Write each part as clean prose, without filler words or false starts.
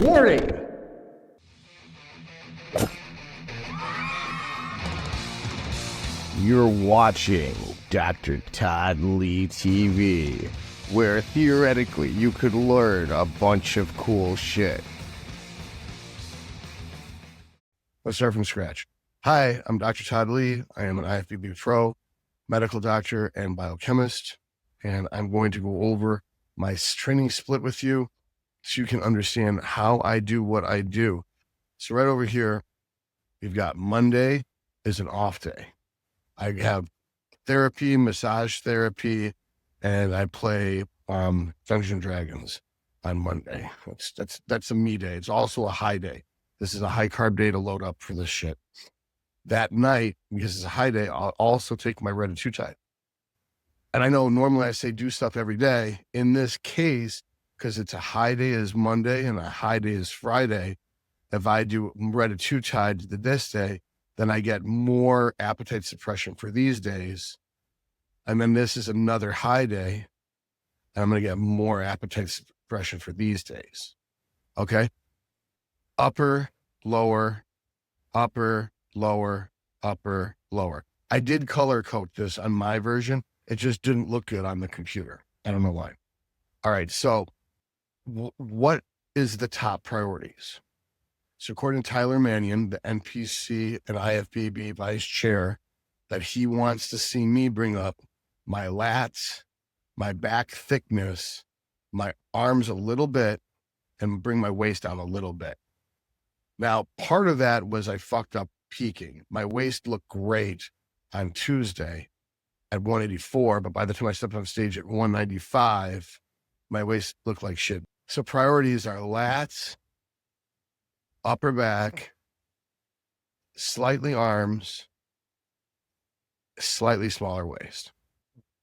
Warning! You're watching Dr. Todd Lee TV, where theoretically you could learn a bunch of cool shit. Let's start from scratch. Hi, I'm Dr. Todd Lee. I am an IFBB pro, medical doctor, and biochemist, and I'm going to go over my training split with you so you can understand how I do what I do. So right over here, we've got Monday is an off day. I have therapy, massage therapy, and I play Dungeons and Dragons on Monday. That's a me day. It's also a high day. This is a high carb day to load up for this shit. That night, because it's a high day, I'll also take my retatrutide. And I know normally I say do stuff every day. In this case, because it's a high day is Monday and a high day is Friday, if I do retatrutide this day, then I get more appetite suppression for these days. And then this is another high day, and I'm going to get more appetite suppression for these days. Okay? Upper, lower, upper, lower, upper, lower. I did color code this on my version. It just didn't look good on the computer. I don't know why. All right, so what is the top priorities? So according to Tyler Mannion, the NPC and IFBB vice chair, that he wants to see me bring up my lats, my back thickness, my arms a little bit, and bring my waist down a little bit. Now, part of that was I fucked up peaking. My waist looked great on Tuesday at 184, but by the time I stepped on stage at 195, my waist looked like shit. So priorities are lats, upper back, slightly arms, slightly smaller waist.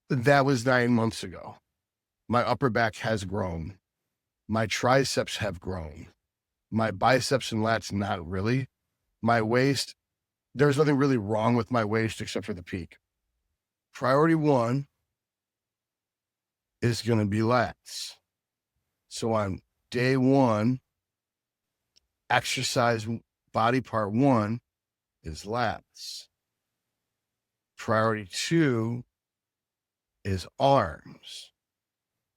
That was 9 months ago. My upper back has grown. My triceps have grown. My biceps and lats, not really. My waist, there's nothing really wrong with my waist except for the peak. Priority one is going to be lats. So on day one, exercise body part one is lats. Priority two is arms.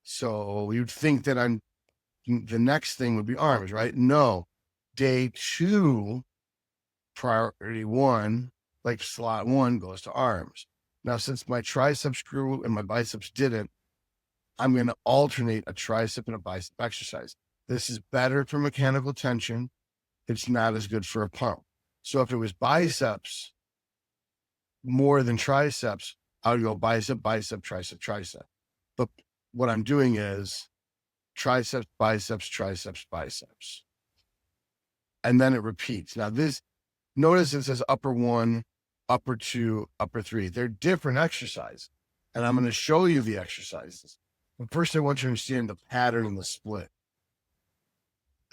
So you'd think that the next thing would be arms, right? No. Day two, priority one, like slot one, goes to arms. Now, since my triceps grew and my biceps didn't, I'm going to alternate a tricep and a bicep exercise. This is better for mechanical tension. It's not as good for a pump. So if it was biceps more than triceps, I would go bicep, bicep, tricep, tricep. But what I'm doing is triceps, biceps, triceps, biceps. And then it repeats. Now notice it says upper one, upper two, upper three. They're different exercises. And I'm going to show you the exercises. But first I want you to understand the pattern and the split.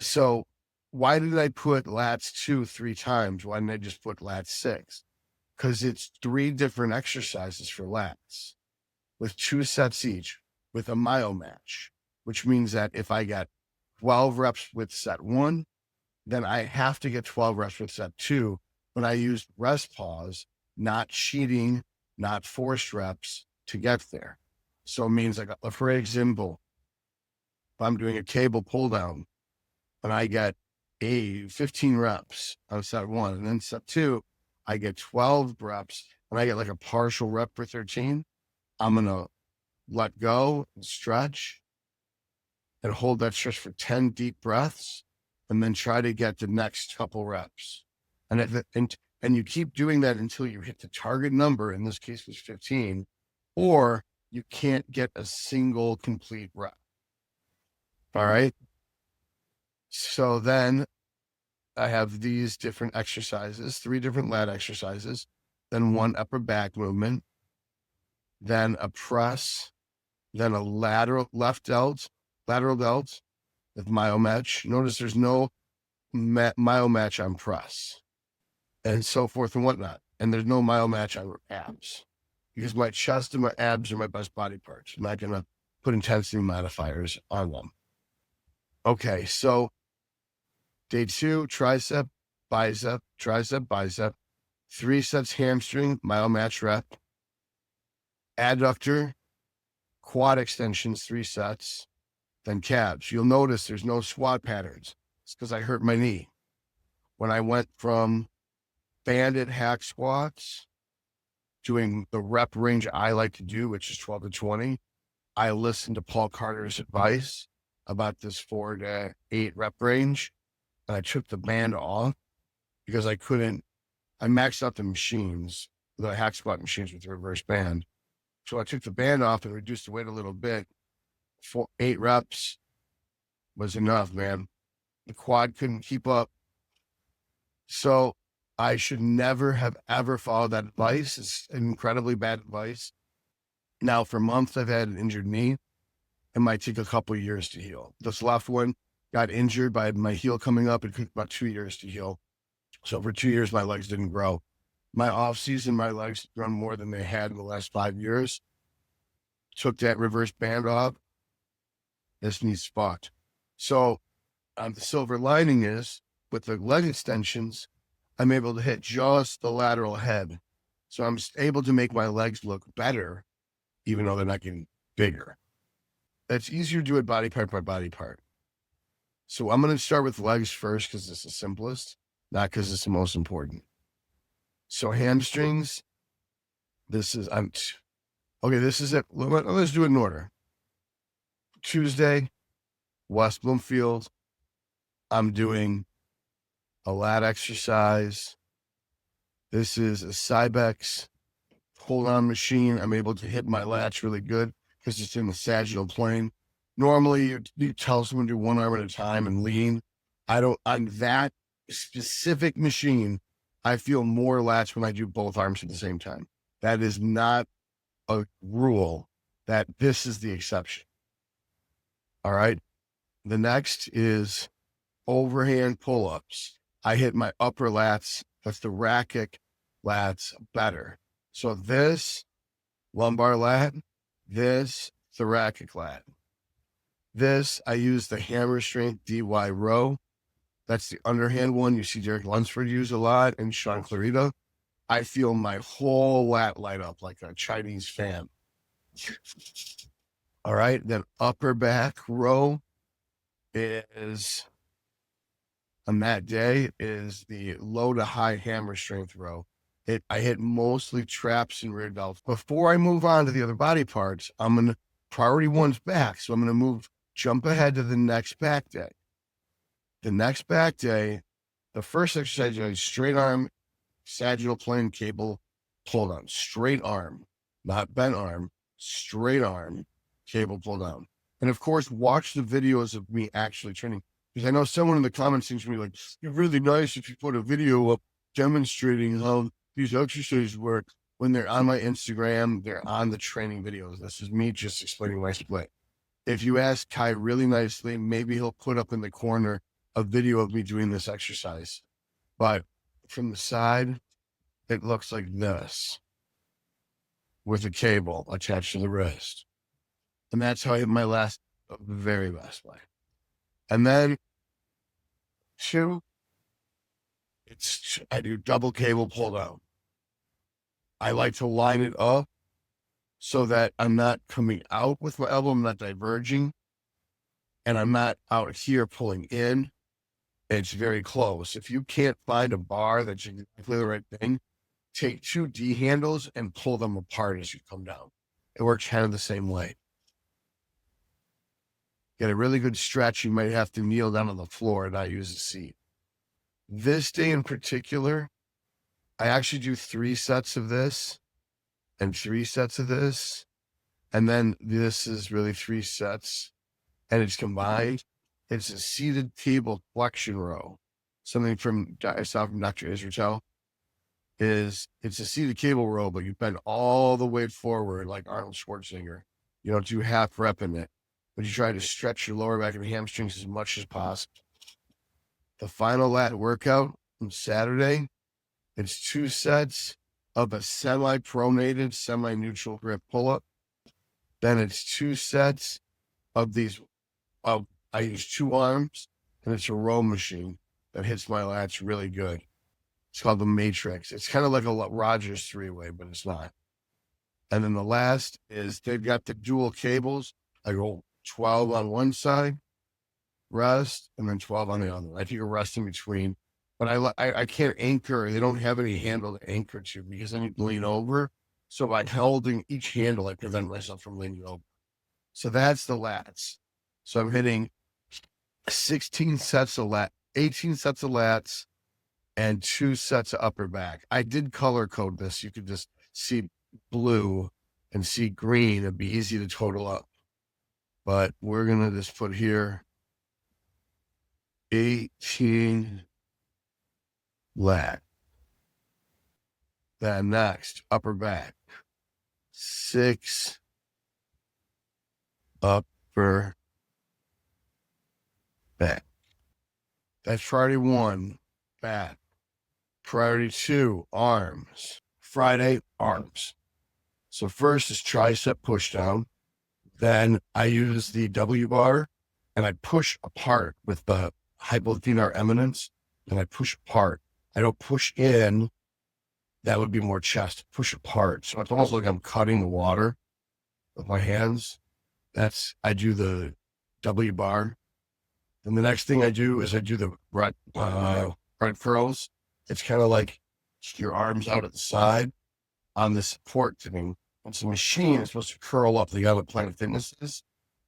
So why did I put lats 2 3 times? Why didn't I just put lats 6? Because it's 3 different exercises for lats with 2 sets each with a myo match, which means that if I get 12 reps with set 1, then I have to get 12 reps with set 2. When I used rest pause, not cheating, not forced reps to get there. So it means like, for example, if I'm doing a cable pull down and I get 15 reps on set 1, and then set 2, I get 12 reps and I get like a partial rep for 13. I'm going to let go and stretch and hold that stretch for 10 deep breaths and then try to get the next couple reps. And you keep doing that until you hit the target number. In this case was 15, or you can't get a single complete rep. All right. So then I have these different exercises, 3 different lat exercises, then 1 upper back movement, then a press, then a lateral delt with myo match. Notice there's no myo match on press and so forth and whatnot. And there's no myo match on abs because my chest and my abs are my best body parts. I'm not going to put intensity modifiers on them. Okay, so Day 2, tricep, bicep, tricep, bicep. 3 sets hamstring, mile match rep. Adductor, quad extensions, 3 sets. Then calves. You'll notice there's no squat patterns. It's because I hurt my knee. When I went from banded hack squats, doing the rep range I like to do, which is 12 to 20, I listened to Paul Carter's advice about this 4 to 8 rep range, and I took the band off because I maxed out the machines, the hack squat machines with the reverse band. So I took the band off and reduced the weight a little bit. 8 reps was enough, man. The quad couldn't keep up. So I should never have ever followed that advice. It's incredibly bad advice. Now, for months, I've had an injured knee. It might take a couple of years to heal. This left one got injured by my heel coming up. It took about 2 years to heal. So for 2 years, my legs didn't grow. My off season, my legs grown more than they had in the last 5 years. Took that reverse band off. This knee's fucked. So the silver lining is, with the leg extensions, I'm able to hit just the lateral head. So I'm able to make my legs look better, even though they're not getting bigger. It's easier to do it body part by body part. So I'm going to start with legs first because it's the simplest, not because it's the most important. So hamstrings, this is it. Let's do it in order. Tuesday, West Bloomfield, I'm doing a lat exercise. This is a Cybex pull-down machine. I'm able to hit my lats really good because it's in the sagittal plane. Normally, you tell someone to do one arm at a time and lean. On that specific machine, I feel more lats when I do both arms at the same time. That is not a rule. This is the exception. All right. The next is overhand pull-ups. I hit my upper lats, the thoracic lats better. So this lumbar lat, this thoracic lat. This, I use the hammer strength DY row. That's the underhand one. You see Derek Lunsford use a lot and Sean Clarita. I feel my whole lat light up like a Chinese fan. All right. Then upper back row is, on that day, is the low to high hammer strength row. I hit mostly traps and rear delts. Before I move on to the other body parts, priority 1's back. So I'm going to jump ahead to the next back day. The next back day, the first exercise is straight arm, sagittal plane cable pull down. Straight arm, not bent arm, straight arm, cable pull down. And of course, watch the videos of me actually training. Because I know someone in the comments seems to be like, "You're really nice if you put a video up demonstrating how these exercises work." When they're on my Instagram, they're on the training videos. This is me just explaining my split. If you ask Kai really nicely, maybe he'll put up in the corner a video of me doing this exercise. But from the side, it looks like this with a cable attached to the wrist. And that's how I hit my very last way. And then 2, I do double cable pull down. I like to line it up so that I'm not coming out with my elbow, I'm not diverging, and I'm not out here pulling in. It's very close. If you can't find a bar that's exactly the right thing, take 2 D handles and pull them apart as you come down. It works kind of the same way. Get a really good stretch. You might have to kneel down on the floor and not use a seat. This day in particular, I actually do 3 sets of this and 3 sets of this. And then this is really 3 sets and it's combined. It's a seated table flexion row. Something I saw from Dr. Israel it's a seated cable row, but you bend all the way forward like Arnold Schwarzenegger. You don't do half rep in it, but you try to stretch your lower back and hamstrings as much as possible. The final lat workout on Saturday, it's 2 sets of a semi-pronated, semi-neutral grip pull-up. Then it's 2 sets of these. I use 2 arms, and it's a row machine. that hits my lats really good. It's called the Matrix. It's kind of like a Rogers 3-way, but it's not. And then the last is they've got the dual cables. I go 12 on one side, rest, and then 12 on the other. I take a rest in between. But I can't anchor. They don't have any handle to anchor to because I need to lean over. So by holding each handle, I prevent myself from leaning over. So that's the lats. So I'm hitting 16 sets of 18 sets of lats and 2 sets of upper back. I did color code this. You could just see blue and see green. It'd be easy to total up. But we're going to just put here 18 lat. Then next, upper back. 6 upper back. That's priority 1, back. Priority 2, arms. Friday, arms. So first is tricep push down. Then I use the W bar and I push apart with the hypothenar eminence and I push apart. I don't push in. That would be more chest. Push apart. So it's almost like I'm cutting the water with my hands. I do the W bar. Then the next thing I do is I do the bread curls. It's kind of like your arms out at the side on the support thing. Once the machine is supposed to curl up, the guy with Planet Fitness is.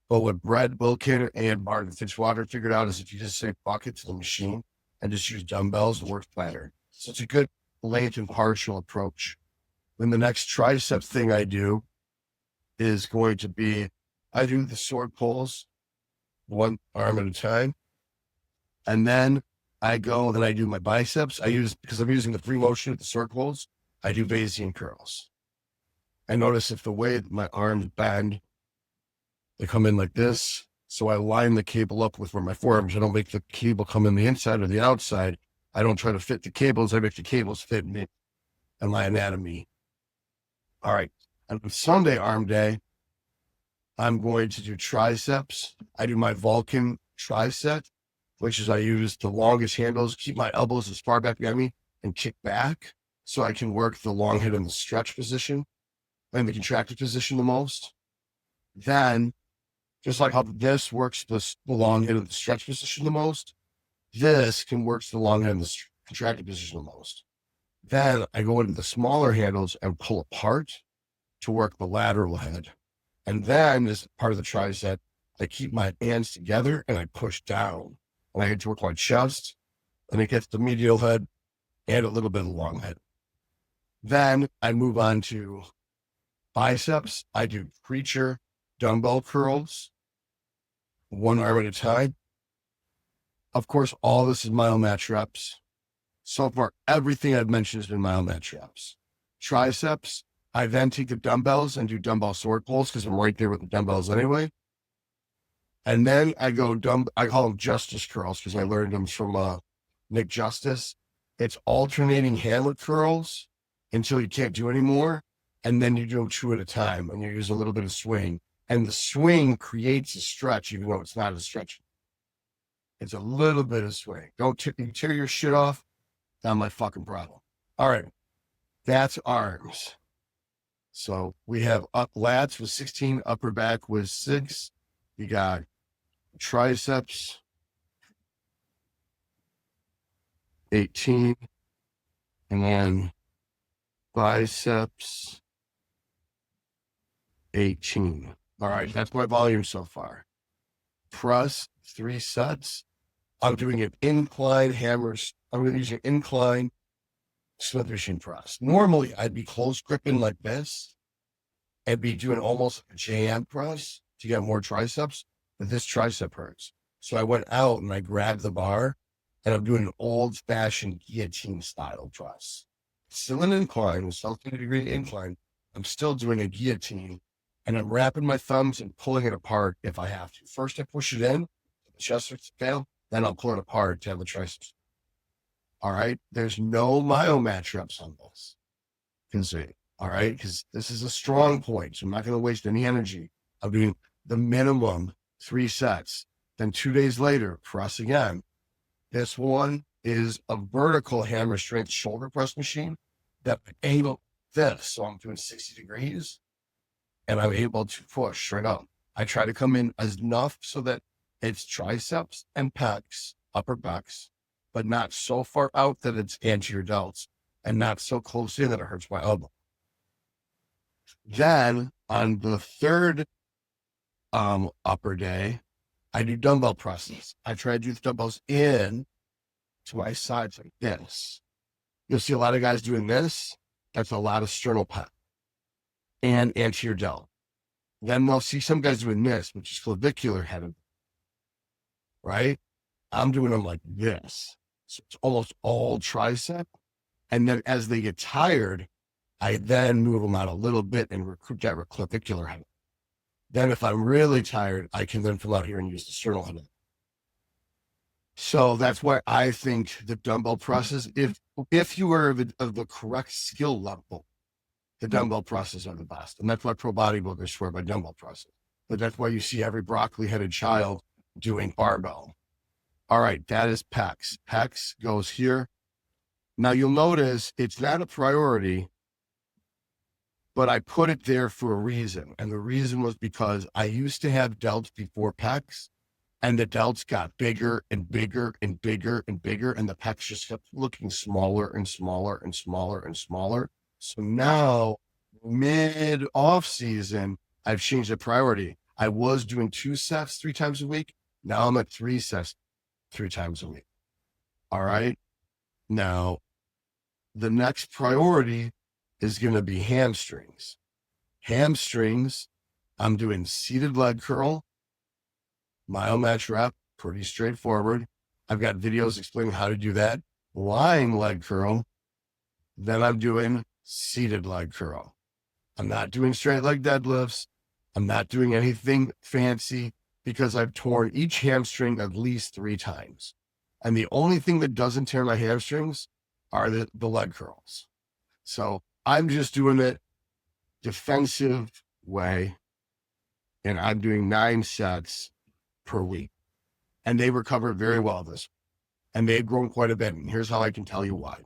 But what Brett Wilkin and Martin Fitzwater figured out is if you just say fuck it to the machine and just use dumbbells, it works better. So it's a good late and partial approach. Then the next tricep thing I do is going to be, I do the sword pulls, one arm at a time. And then I go and I do my biceps. Because I'm using the free motion with the sword pulls, I do Bayesian curls. I notice if the way my arms bend, they come in like this. So I line the cable up with where my forearms, I don't make the cable come in the inside or the outside. I don't try to fit the cables. I make the cables fit me and my anatomy. All right. And on Sunday arm day, I'm going to do triceps. I do my Vulcan tricep, which is I use the longest handles, keep my elbows as far back behind me and kick back so I can work the long head in the stretch position and the contracted position the most. Then, just like how this works the long head in the stretch position the most, this can work the long head in the contracted position the most. Then I go into the smaller handles and pull apart to work the lateral head. And then as part of the tricep, I keep my hands together and I push down. And I get to work my chest and it gets the medial head and a little bit of the long head. Then I move on to biceps. I do preacher dumbbell curls, one arm at a time. Of course, all this is myomatch reps. So far, everything I've mentioned has been myomatch reps. Triceps, I then take the dumbbells and do dumbbell sword pulls because I'm right there with the dumbbells anyway. And then I call them justice curls because I learned them from Nick Justice. It's alternating hamlet curls until you can't do anymore. And then you do them 2 at a time and you use a little bit of swing. And the swing creates a stretch, even though it's not a stretch. It's a little bit of swing. Don't tear your shit off. Not my fucking problem. All right. That's arms. So we have up lats with 16, upper back with 6. You got triceps, 18, and then biceps, 18. All right, that's my volume so far. Press, 3 sets. I'm doing an incline hammers. I'm going to use an incline Smith machine press. Normally, I'd be close gripping like this and be doing almost a JM press to get more triceps, but this tricep hurts. So I went out and I grabbed the bar and I'm doing an old-fashioned guillotine style press. Still an incline, a 30-degree incline. I'm still doing a guillotine and I'm wrapping my thumbs and pulling it apart if I have to. First, I push it in, the chest starts to fail, then I'll pull it apart to have the triceps. All right. There's no myomatch reps on this. All right. Because this is a strong point. So I'm not going to waste any energy. I'm doing the minimum 3 sets. Then 2 days later, press again. This one is a vertical hammer strength shoulder press machine that able this. So I'm doing 60 degrees and I'm able to push straight up. I try to come in as enough so that it's triceps and pecs, upper pecs, but not so far out that it's anterior delts and not so close in that it hurts my elbow. Then on the third upper day, I do dumbbell presses. I try to do the dumbbells in to my sides like this. You'll see a lot of guys doing this. That's a lot of sternal pec and anterior delt. Then they'll see some guys doing this, which is clavicular headed, right? I'm doing them like this. So it's almost all tricep. And then as they get tired, I then move them out a little bit and recruit that clavicular head. Then if I'm really tired, I can then come out here and use the sternal head. So that's why I think the dumbbell presses, if you are of the correct skill level, the dumbbell presses are the best. And that's why pro bodybuilders swear by dumbbell presses. But that's why you see every broccoli-headed child doing barbell. All right, that is pecs. Pecs goes here. Now you'll notice it's not a priority, but I put it there for a reason. And the reason was because I used to have delts before pecs, and the delts got bigger and bigger and bigger and bigger, and the pecs just kept looking smaller and smaller and smaller and smaller. So now, mid off season, I've changed the priority. I was doing 2 sets 3 times a week. Now I'm at 3 sets 3 times a week. All right. Now, the next priority is going to be hamstrings. Hamstrings, I'm doing seated leg curl, myomatch rep, pretty straightforward. I've got videos explaining how to do that. Lying leg curl, then I'm doing seated leg curl. I'm not doing straight leg deadlifts. I'm not doing anything fancy because I've torn each hamstring at least 3 times. And the only thing that doesn't tear my hamstrings are the leg curls. So I'm just doing it defensive way. And I'm doing 9 sets per week. And they recover very well this. And they've grown quite a bit. And here's how I can tell you why.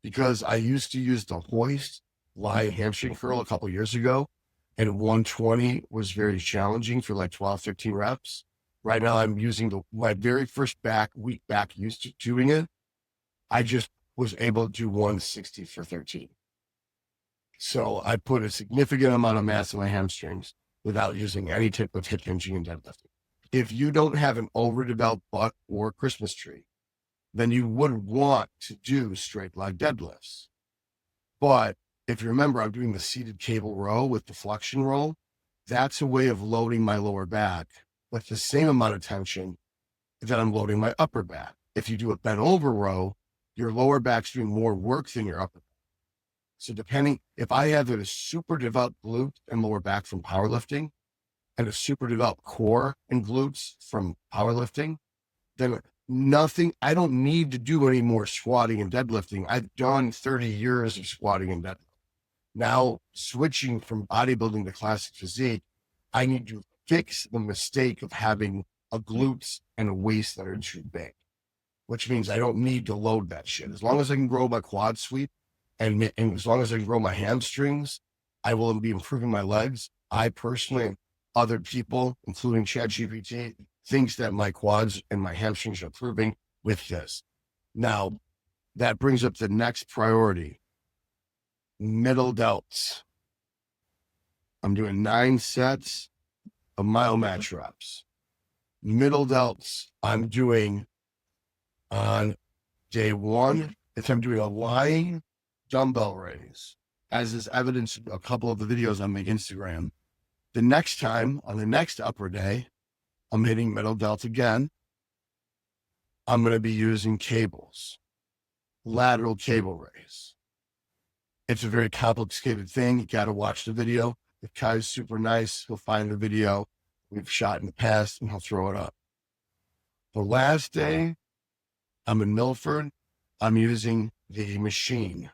Because I used to use the hoist lying hamstring curl a couple years ago, and 120 was very challenging for like 12, 15 reps. Right now I'm using my very first week back used to doing it. I just was able to do 160 for 13. So I put a significant amount of mass in my hamstrings without using any type of hip hinging and deadlifting. If you don't have an overdeveloped butt or Christmas tree, then you wouldn't want to do straight leg deadlifts. But if you remember, I'm doing the seated cable row with the flexion roll. That's a way of loading my lower back with the same amount of tension that I'm loading my upper back. If you do a bent over row, your lower back's doing more work than your upper back. So if I have a super developed glute and lower back from powerlifting and a super developed core and glutes from powerlifting, then I don't need to do any more squatting and deadlifting. I've done 30 years of squatting and deadlifting. Now, switching from bodybuilding to classic physique, I need to fix the mistake of having a glutes and a waist that are too big, which means I don't need to load that shit. As long as I can grow my quad sweep and as long as I can grow my hamstrings, I will be improving my legs. I personally, and other people, including ChatGPT, thinks that my quads and my hamstrings are improving with this. Now, that brings up the next priority. Middle delts. I'm doing 9 sets of myomatch reps. Middle delts, I'm doing on day 1, if I'm doing a lying dumbbell raise, as is evidenced in a couple of the videos on my Instagram. The next time, on the next upper day, I'm hitting middle delt again. I'm going to be using cables, lateral cable raise. It's a very complicated thing. You got to watch the video. If Kai's super nice, he'll find the video we've shot in the past and he'll throw it up. The last day, I'm in Milford. I'm using the machine.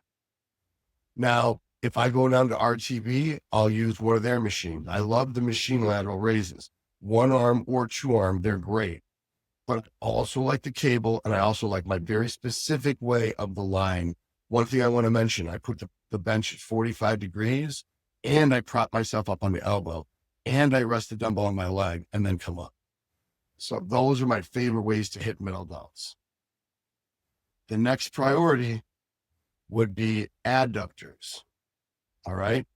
Now, if I go down to RTB, I'll use one of their machines. I love the machine lateral raises. 1 arm or 2 arm, they're great. but I also like the cable, and I also like my very specific way of the line. One thing I want to mention, I put the bench at 45 degrees, and I prop myself up on the elbow, and I rest the dumbbell on my leg and then come up. So those are my favorite ways to hit middle delts. The next priority would be adductors. All right.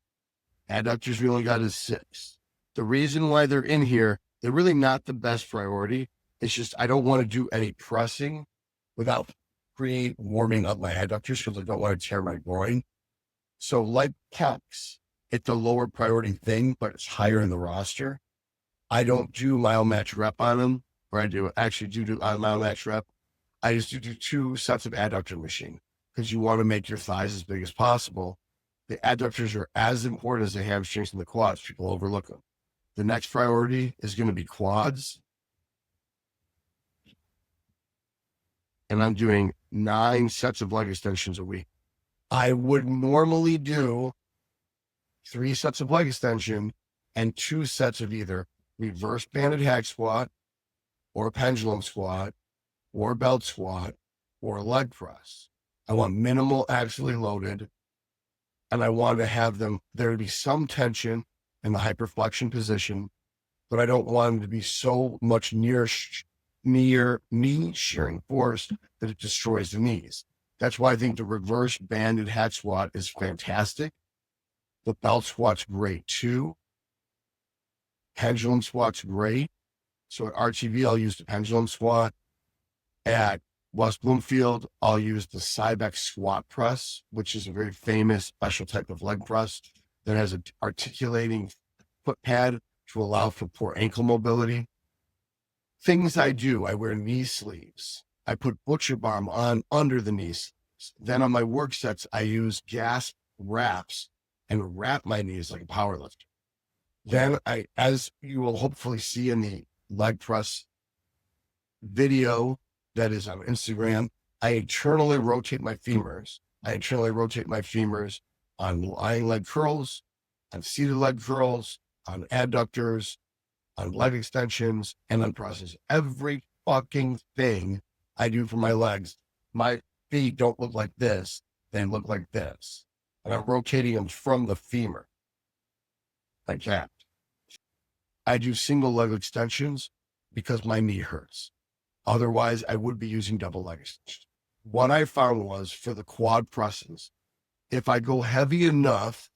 Adductors we only got is 6. The reason why they're in here, they're really not the best priority. It's just I don't want to do any pressing without warming up my adductors because I don't want to tear my groin. So like pecs, it's a lower priority thing, but it's higher in the roster. I don't do mile match rep on them, or I do on mile match rep. I just do 2 sets of adductor machine because you want to make your thighs as big as possible. The adductors are as important as the hamstrings and the quads. People overlook them. The next priority is going to be quads. And I'm doing 9 sets of leg extensions a week. I would normally do 3 sets of leg extension and 2 sets of either reverse banded hack squat or pendulum squat or belt squat or leg press. I want minimal axially loaded, and I want to have there to be some tension in the hyperflexion position, but I don't want them to be so much near knee shearing force that it destroys the knees. That's why I think the reverse banded hack squat is fantastic. The belt squat's great too. Pendulum squat's great. So at RTV, I'll use the pendulum squat. At West Bloomfield, I'll use the Cybex squat press, which is a very famous special type of leg press that has an articulating foot pad to allow for poor ankle mobility. Things I do, I wear knee sleeves. I put butcher balm on under the knee sleeves. Then on my work sets, I use gas wraps and wrap my knees like a power lifter. Then as you will hopefully see in the leg press video that is on Instagram, I internally rotate my femurs. I internally rotate my femurs on lying leg curls, on seated leg curls, on adductors, on leg extensions, and on presses. Every fucking thing I do for my legs, my feet don't look like this, they look like this. And I'm rotating them from the femur, like that. I do single leg extensions because my knee hurts. Otherwise, I would be using double leg extensions. What I found was for the quad presses, if I go heavy enough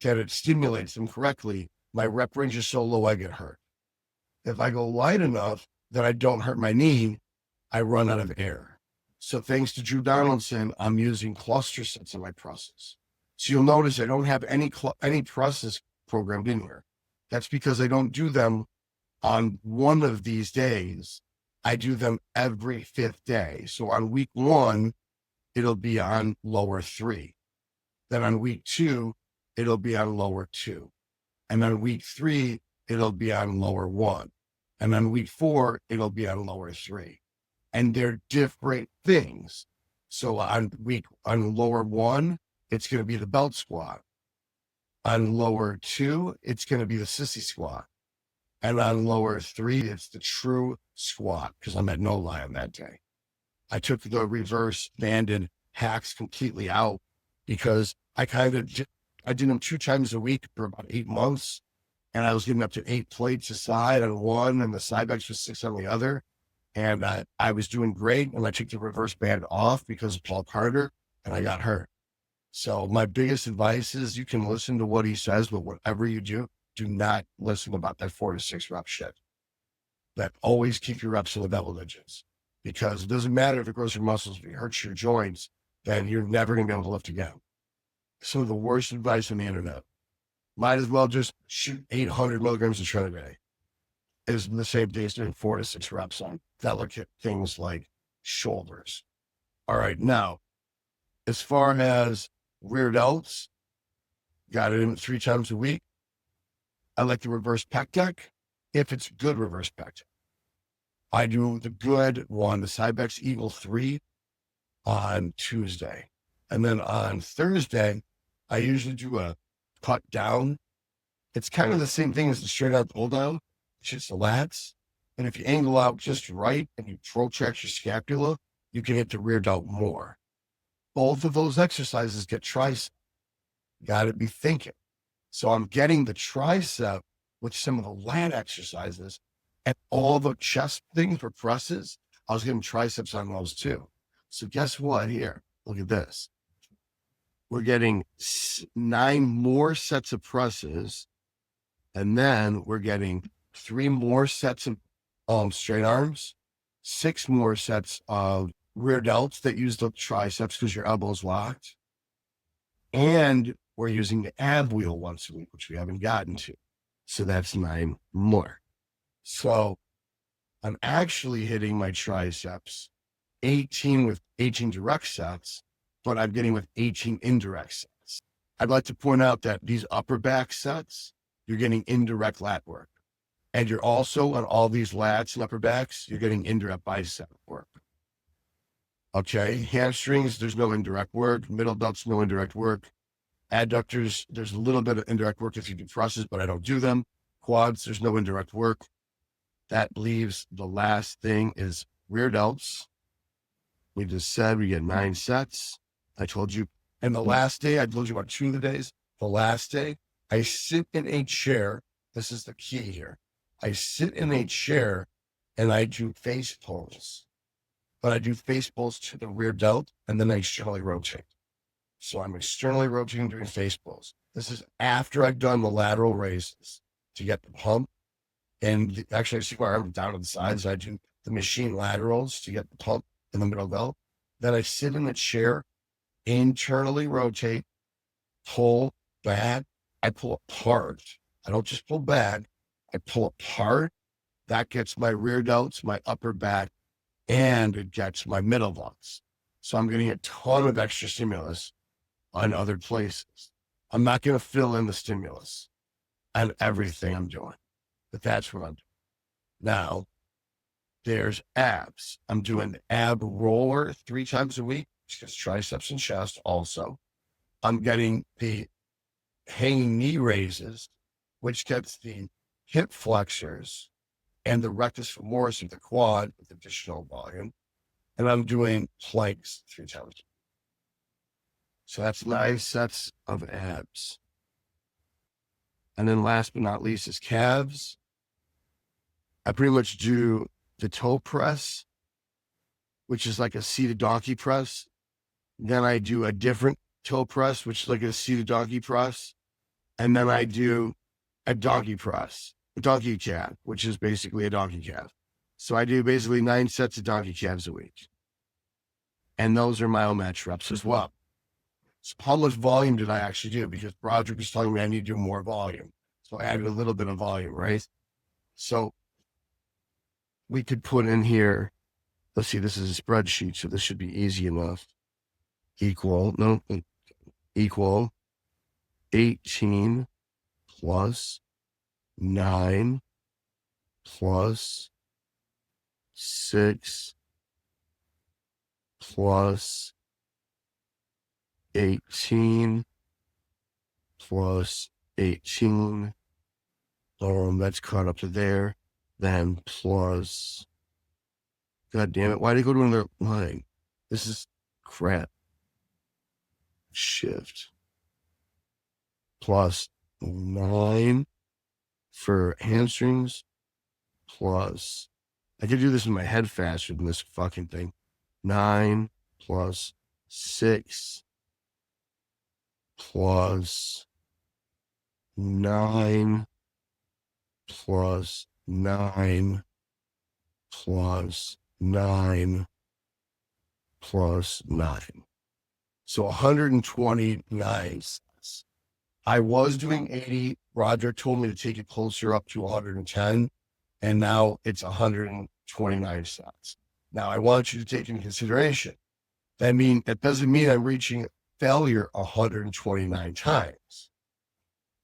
that it stimulates them correctly, my rep range is so low I get hurt. If I go light enough that I don't hurt my knee, I run out of air. So thanks to Drew Donaldson, I'm using cluster sets on my presses. So you'll notice I don't have any presses programmed in here. That's because I don't do them on one of these days. I do them every 5th day. So on week 1, it'll be on lower 3. Then on week 2, it'll be on lower 2. And on week 3, it'll be on lower 1. And on week 4, it'll be on lower 3. And they're different things. So on lower 1, it's going to be the belt squat. On lower 2, it's going to be the sissy squat. And on lower 3, it's the true squat because I'm at no lie on that day. I took the reverse banded hacks completely out because I did them 2 times a week for about 8 months. And I was getting up to 8 plates a side on one and the Cybex was 6 on the other. And I was doing great. And I took the reverse band off because of Paul Carter and I got hurt. So my biggest advice is you can listen to what he says, but whatever you do not listen about that 4 to 6 rep shit. That always keep your reps in the double digits because it doesn't matter if it grows your muscles, if it hurts your joints, then you're never going to be able to lift again. Some of the worst advice on the internet. Might as well just shoot 800 milligrams of tren a day. Is the same day as doing 4 to 6 reps on. Look at things like shoulders. All right. Now, as far as rear delts, got it in 3 times a week. I like the reverse pec deck if it's good reverse pec deck. I do the good one, the Cybex Eagle 3 on Tuesday. And then on Thursday, I usually do a cut down. It's kind of the same thing as the straight out pull down. It's just the lats. And if you angle out just right and you protract your scapula, you can hit the rear delt more. Both of those exercises get tricep. Got to be thinking. So I'm getting the tricep with some of the lat exercises, and all the chest things for presses, I was getting triceps on those too. So guess what here? Look at this. We're getting 9 more sets of presses, and then we're getting 3 more sets of straight arms, 6 more sets of rear delts that use the triceps because your elbow's locked. And we're using the ab wheel once a week, which we haven't gotten to. So that's 9 more. So I'm actually hitting my triceps 18 with 18 direct sets, but I'm getting with 18 indirect sets. I'd like to point out that these upper back sets, you're getting indirect lat work. And you're also on all these lats and upper backs, you're getting indirect bicep work. Okay, hamstrings, there's no indirect work. Middle delts, no indirect work. Adductors, there's a little bit of indirect work if you do presses, but I don't do them. Quads, there's no indirect work. That leaves the last thing is rear delts. We just said we get 9 sets. I told you. And the last day, I told you about 2 of the days. The last day, I sit in a chair. This is the key here. I sit in a chair and I do face pulls. But I do face pulls to the rear delt and then I externally rotate. So I'm externally rotating doing face pulls. This is after I've done the lateral raises to get the pump. And actually, I see my arm down to the sides. I do the machine laterals to get the pump in the middle delt. Then I sit in the chair, internally rotate, pull back. I pull apart. I don't just pull back. I pull apart. That gets my rear delts, my upper back, and it gets my middle delts. So I'm getting a ton of extra stimulus on other places. I'm not going to fill in the stimulus on everything I'm doing, but that's what I'm doing. Now, there's abs. I'm doing the ab roller 3 times a week, which gets triceps and chest also. I'm getting the hanging knee raises, which gets the hip flexors and the rectus femoris of the quad with additional volume. And I'm doing planks 3 times. So that's 9 sets of abs. And then last but not least is calves. I pretty much do the toe press, which is like a seated donkey press. Then I do a different toe press, which is like a seated donkey press. And then I do a donkey press, a donkey calf, which is basically a donkey calf. So I do basically 9 sets of donkey calves a week. And those are myomatch reps as well. So how much volume did I actually do? Because Broderick was telling me I need to do more volume. So I added a little bit of volume, right? So we could put in here, let's see, this is a spreadsheet, so this should be easy enough. Equal 18 plus 9 plus 6 plus 18 plus 18. That's caught up to there. Then plus, God damn it, why did it go to another line? This is crap. Shift. Plus 9 for hamstrings. Plus, I could do this in my head faster than this fucking thing. 9 plus 6 plus 9 plus 9 plus 9 plus 9. So 129. I was doing 80. Roger told me to take it closer up to 110. And now it's 129 sets. Now I want you to take into consideration. That doesn't mean I'm reaching failure 129 times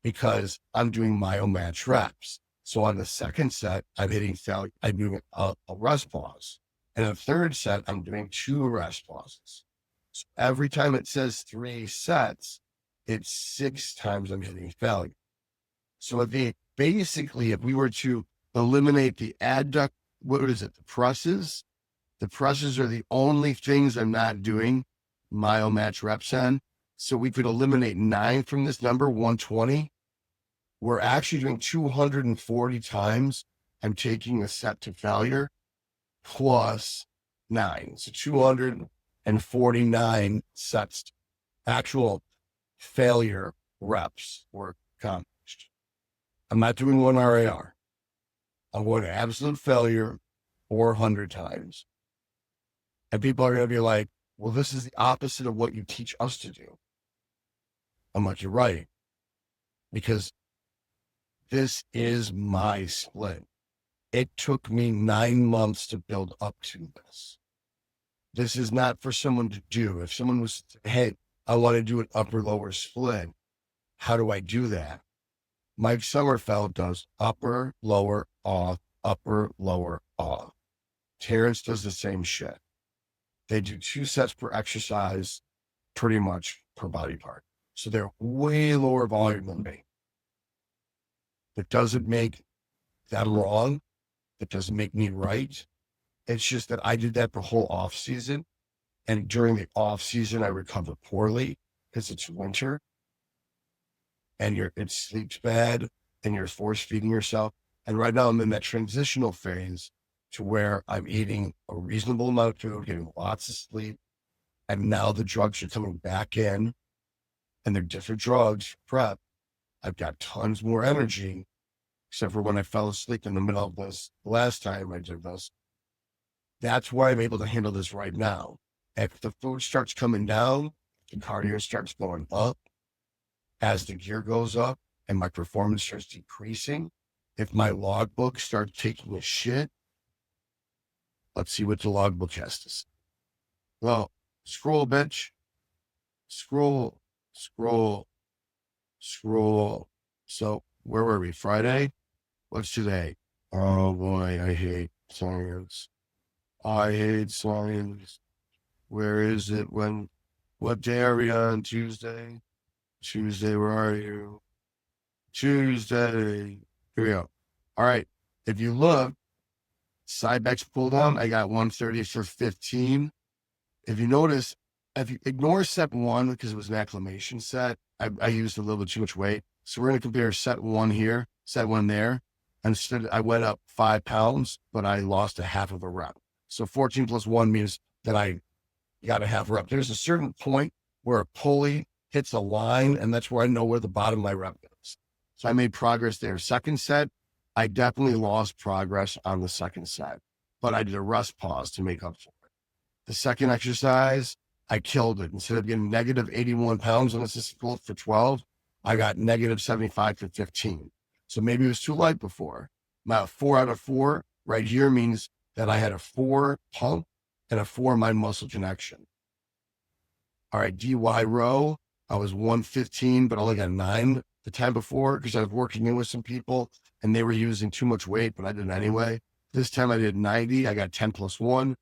because I'm doing myomatch reps. So on the second set, I'm hitting failure. I'm doing a rest pause. And the third set, I'm doing 2 rest pauses. So every time it says 3 sets, it's 6 times I'm hitting failure. So basically, if we were to eliminate the adduct what is it? The presses. The presses are the only things I'm not doing myo match reps on. So we could eliminate 9 from this number, 120. We're actually doing 240 times. I'm taking a set to failure plus 9. So 249 sets, actual failure reps were accomplished. I'm not doing 1 RAR. I'm going to absolute failure 400 times. And people are going to be like, well, this is the opposite of what you teach us to do. I'm like, you're right. Because this is my split. It took me 9 months to build up to this. This is not for someone to do. If someone was, hey, I want to do an upper lower split, how do I do that? Mike Sommerfeld does upper, lower, off, upper, lower, off. Terrence does the same shit. They do 2 sets per exercise, pretty much per body part. So they're way lower volume than me. That doesn't make that wrong. That doesn't make me right. It's just that I did that the whole off season. And during the off season, I recovered poorly because it's winter and it sleeps bad and you're force feeding yourself. And right now I'm in that transitional phase to where I'm eating a reasonable amount of food, getting lots of sleep. And now the drugs are coming back in and they're different drugs for prep. I've got tons more energy, except for when I fell asleep in the middle of this last time I did this. That's why I'm able to handle this right now. If the food starts coming down, the cardio starts going up, as the gear goes up and my performance starts decreasing, if my logbook starts taking a shit, let's see what the logbook has to say. Well, scroll, bitch. Scroll. So where were we? Friday? What's today? Oh boy, I hate science. I hate science. Where is it? What day are we on? Tuesday? Tuesday, where are you? Tuesday. Here we go. All right. If you look, side backs pull down, I got 130 for 15. If you notice, if you ignore set 1 because it was an acclimation set, I used a little bit too much weight. So we're going to compare set 1 here, set 1 there. Instead, I went up 5 pounds, but I lost a half of a rep. So 14 plus 1 means that I got a half rep. There's a certain point where a pulley hits a line, and that's where I know where the bottom of my rep is. So I made progress there. Second set, I definitely lost progress on the second set, but I did a rest pause to make up for it. The second exercise, I killed it. Instead of getting negative 81 pounds on assisted pull for 12, I got negative 75 for 15. So maybe it was too light before. My 4 out of 4 right here means that I had a 4 pump and a 4 mind muscle connection. All right, DY row, I was 115, but only got 9 the time before because I was working in with some people and they were using too much weight, but I did it anyway. This time I did 90, I got 10 plus 1.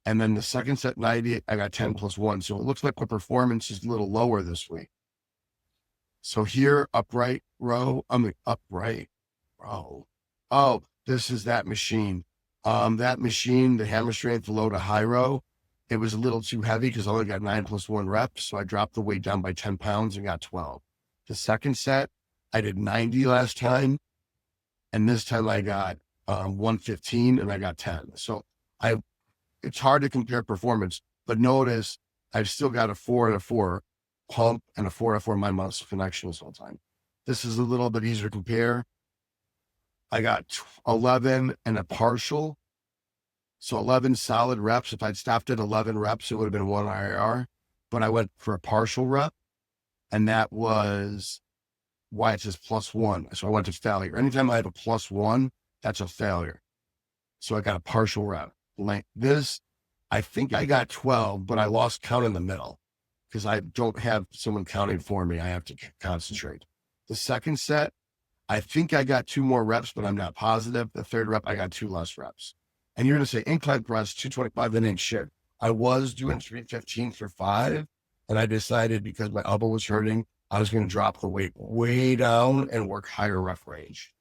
And then the second set 90, I got 10 plus 1. So it looks like my performance is a little lower this week. So here, upright row, upright row. Oh, this is that machine. That machine, the hammer strength low to high row, it was a little too heavy because I only got 9 plus 1 reps. So I dropped the weight down by 10 pounds and got 12. The second set, I did 90 last time. And this time I got 115 and I got 10. So it's hard to compare performance, but notice I've still got a 4 and a 4 pump and a 4 out of 4 mind muscle connection this whole time. This is a little bit easier to compare. I got 11 and a partial. So 11 solid reps. If I'd stopped at 11 reps, it would have been 1 IR, but I went for a partial rep and that was why it says plus 1. So I went to failure. Anytime I have a plus 1, that's a failure. So I got a partial rep. Like this, I think I got 12, but I lost count in the middle because I don't have someone counting for me. I have to concentrate. The second set, I think I got 2 more reps, but I'm not positive. The third rep, I got 2 less reps. And you're going to say incline press, 225, that ain't shit. I was doing 315 for 5, and I decided because my elbow was hurting, I was going to drop the weight way down and work higher rep range.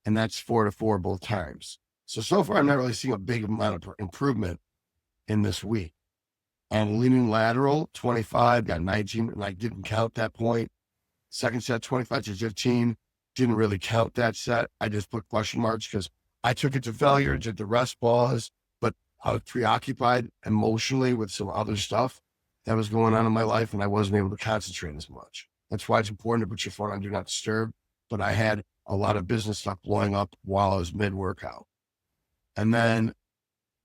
And that's 4 to 4 both times. So far, I'm not really seeing a big amount of improvement in this week. And leaning lateral, 25, got 19, and I didn't count that point. Second set, 25 to 15, didn't really count that set. I just put question marks because I took it to failure, did the rest pause, but I was preoccupied emotionally with some other stuff that was going on in my life, and I wasn't able to concentrate as much. That's why it's important to put your phone on Do Not Disturb. But I had a lot of business stuff blowing up while I was mid-workout. And then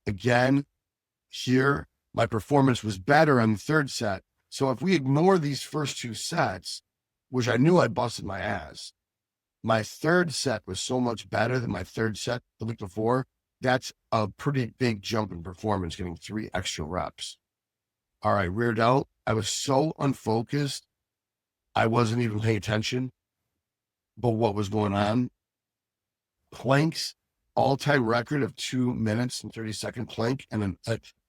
again, here, my performance was better on the third set. So if we ignore these first two sets, which I knew I busted my ass, my third set was so much better than my third set the week before. That's a pretty big jump in performance, getting 3 extra reps. All right, rear delt. I was so unfocused. I wasn't even paying attention. But what was going on? Planks, all-time record of 2 minutes and 30-second plank. And then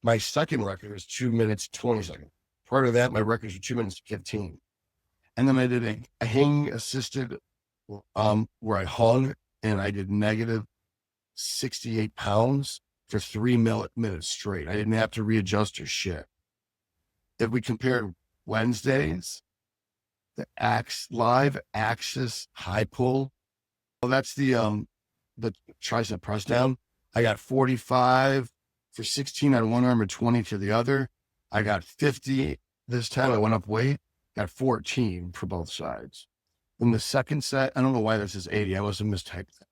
my second record is 2 minutes, 20 seconds. Part of that, my records were 2 minutes, 15. And then I did a hang assisted, where I hung and I did negative 68 pounds for 3 minutes straight. I didn't have to readjust or shit. If we compared Wednesdays, the live axis high pull, well, that's the tricep press down. I got 45 for 16 on one arm and 20 to the other. I got 50 this time. I went up weight, got 14 for both sides. In the second set, I don't know why this is 80. I must have mistyped that.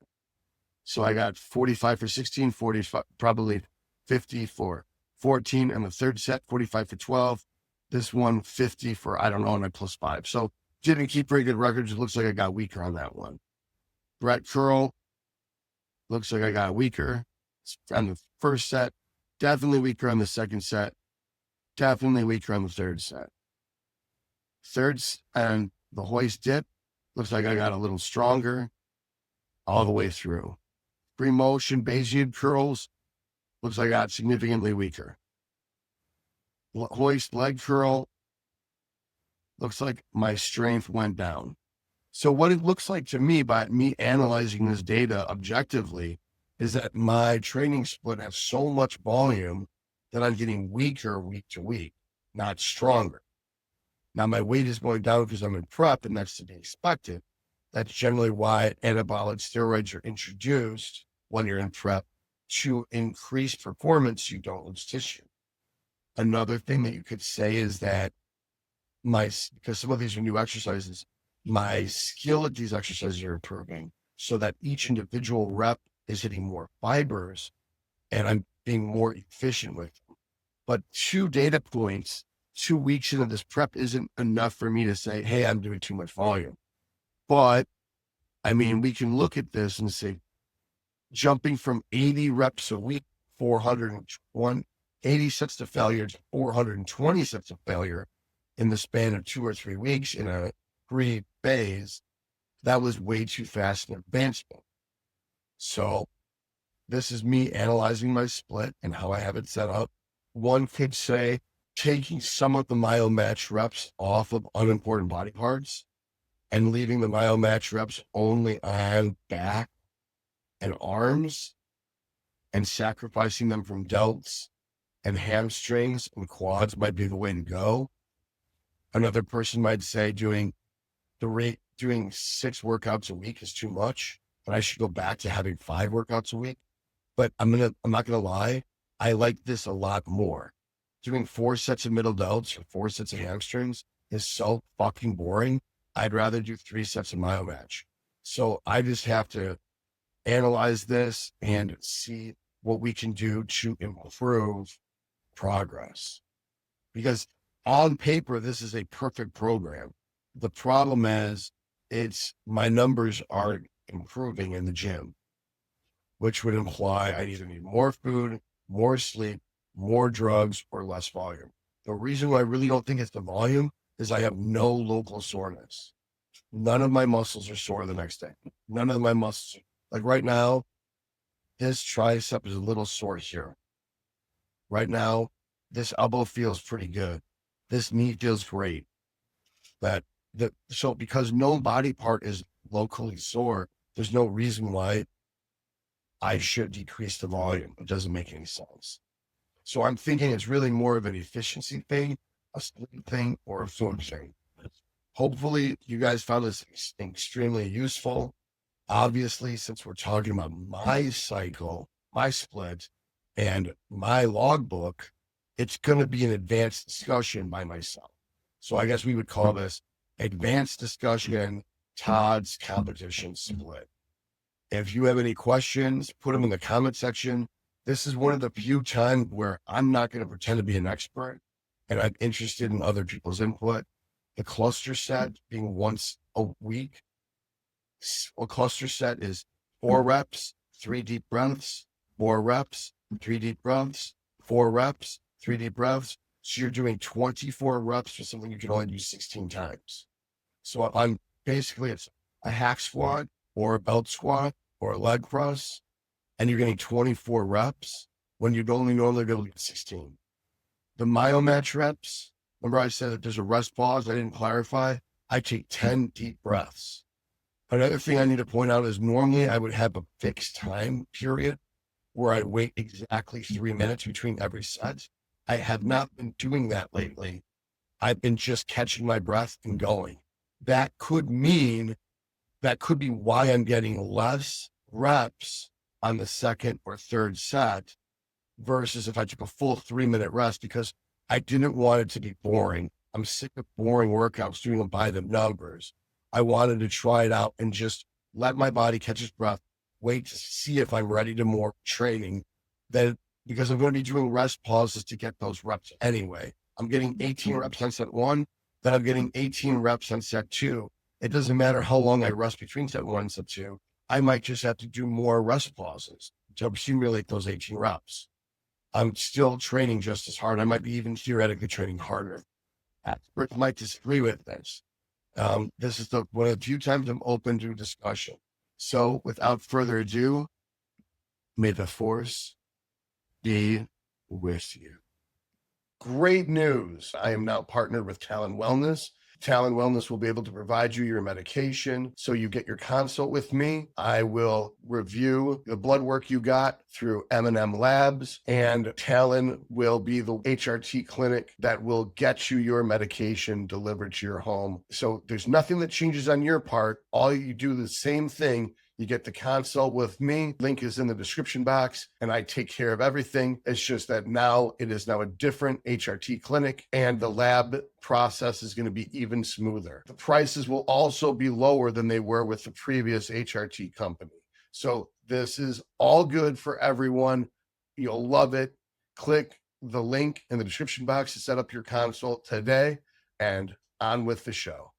So I got 45 for 16, 45, probably 50 for 14. And the third set, 45 for 12. This one, 50 for, I don't know, and I plus 5. So didn't keep very good records. It looks like I got weaker on that one. Brett curl, looks like I got weaker on the first set. Definitely weaker on the second set. Definitely weaker on the third set. Thirds and the hoist dip, looks like I got a little stronger all the way through. Free motion Bayesian curls, looks like I got significantly weaker. Hoist leg curl, looks like my strength went down. So what it looks like to me by me analyzing this data objectively is that my training split has so much volume that I'm getting weaker week to week, not stronger. Now my weight is going down because I'm in prep, and that's to be expected. That's generally why anabolic steroids are introduced when you're in prep to increase performance. You don't lose tissue. Another thing that you could say is that because some of these are new exercises, my skill at these exercises are improving so that each individual rep is hitting more fibers and I'm being more efficient with them. But 2 data points, 2 weeks into this prep isn't enough for me to say, hey, I'm doing too much volume. But I mean, we can look at this and say, jumping from 80 reps a week, 80 sets to failure to 420 sets of failure in the span of 2 or 3 weeks in a 3 phase, that was way too fast an advancement. So this is me analyzing my split and how I have it set up. One could say taking some of the myo-match reps off of unimportant body parts and leaving the myo-match reps only on back and arms and sacrificing them from delts and hamstrings and quads might be the way to go. Another person might say doing 6 workouts a week is too much, but I should go back to having 5 workouts a week. But I'm not gonna lie, I like this a lot more. Doing 4 sets of middle delts or 4 sets of hamstrings is so fucking boring. I'd rather do 3 sets of myo-match. So I just have to analyze this and see what we can do to improve progress. Because on paper, this is a perfect program. The problem is my numbers aren't improving in the gym, which would imply I either need more food, more sleep, more drugs, or less volume. The reason why I really don't think it's the volume is I have no local soreness. None of my muscles are sore the next day. None of my muscles, like right now, this tricep is a little sore here. Right now, this elbow feels pretty good. This knee feels great. So because no body part is locally sore, there's no reason why I should decrease the volume. It doesn't make any sense. So I'm thinking it's really more of an efficiency thing, a sleep thing, or a food thing. Hopefully you guys found this extremely useful. Obviously, since we're talking about my cycle, my split, and my logbook, it's going to be an advanced discussion by myself. So I guess we would call this advanced discussion, Todd's competition split. If you have any questions, put them in the comment section. This is one of the few times where I'm not going to pretend to be an expert and I'm interested in other people's input. The cluster set being once a week. A cluster set is 4 reps, 3 deep breaths, 4 reps, 3 deep breaths, 4 reps, 3 deep breaths. So you're doing 24 reps for something you can only do 16 times. So I'm basically, it's a hack squat or a belt squat or a leg press, and you're getting 24 reps when you'd only normally be able to get 16. The myomatch reps, remember I said that there's a rest pause, I didn't clarify. I take 10 deep breaths. Another thing I need to point out is normally I would have a fixed time period where I'd wait exactly 3 minutes between every set. I have not been doing that lately. I've been just catching my breath and going. That could be why I'm getting less reps on the second or third set versus if I took a full 3-minute rest, because I didn't want it to be boring. I'm sick of boring workouts doing them by the numbers. I wanted to try it out and just let my body catch its breath, wait to see if I'm ready to more training. Then, because I'm going to be doing rest pauses to get those reps anyway. I'm getting 18 reps on set 1, then I'm getting 18 reps on set 2. It doesn't matter how long I rest between set 1 and set 2. I might just have to do more rest pauses to accumulate those 18 reps. I'm still training just as hard. I might be even theoretically training harder. Experts might disagree with this. This is one of the few times I'm open to discussion. So without further ado, may the force be with you. Great news. I am now partnered with Talon Wellness. Talon Wellness will be able to provide you your medication. So you get your consult with me. I will review the blood work you got through M&M Labs, and Talon will be the HRT clinic that will get you your medication delivered to your home. So there's nothing that changes on your part. All you do the same thing. You get the consult with me. Link is in the description box, and I take care of everything. It's just that now it is now a different HRT clinic, and the lab process is going to be even smoother. The prices will also be lower than they were with the previous HRT company. So this is all good for everyone. You'll love it. Click the link in the description box to set up your consult today, and on with the show.